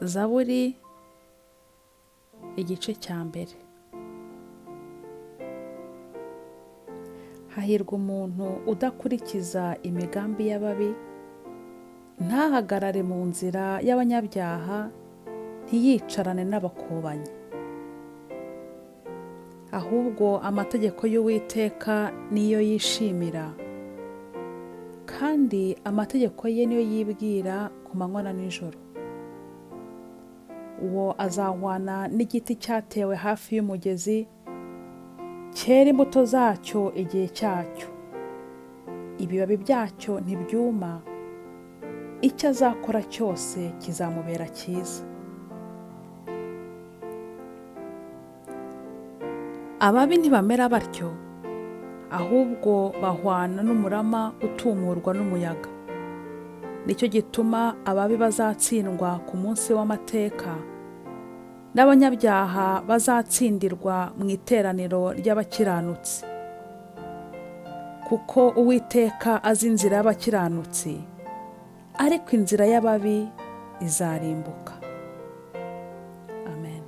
Zaburi igice cya mbere. Hahirwa umuntu udakurikiza imigambi y'ababi, ntahagarare mu nzira y'abanyabyaha, ntiyicarane n'abakobanyi. Ahubwo amategeko y'Uwiteka niyo yishimira, kandi amategeko ye niyo yibwira ku manywa na nijoro. Uwo azahwana n'igiti cyatewe hafi y'umugezi, cyera imbuto zacyo igihe cyacyo, ibibabi byacyo ntibyuma, icyo azakora cyose kizamubera cyiza. Ababi ntibamera batyo, ahubwo bahwana n'umurama utumurwa n'umuyaga. Nicyo gituma ababi bazatsindwa ku munsi w'amateka, n'abanyabyaha bazatsindirwa mu iteraniro ry'abakiranutsi. Kuko Uwiteka azi inzira y'abakiranutsi, ariko inzira y'ababi izarimbuka. Amen.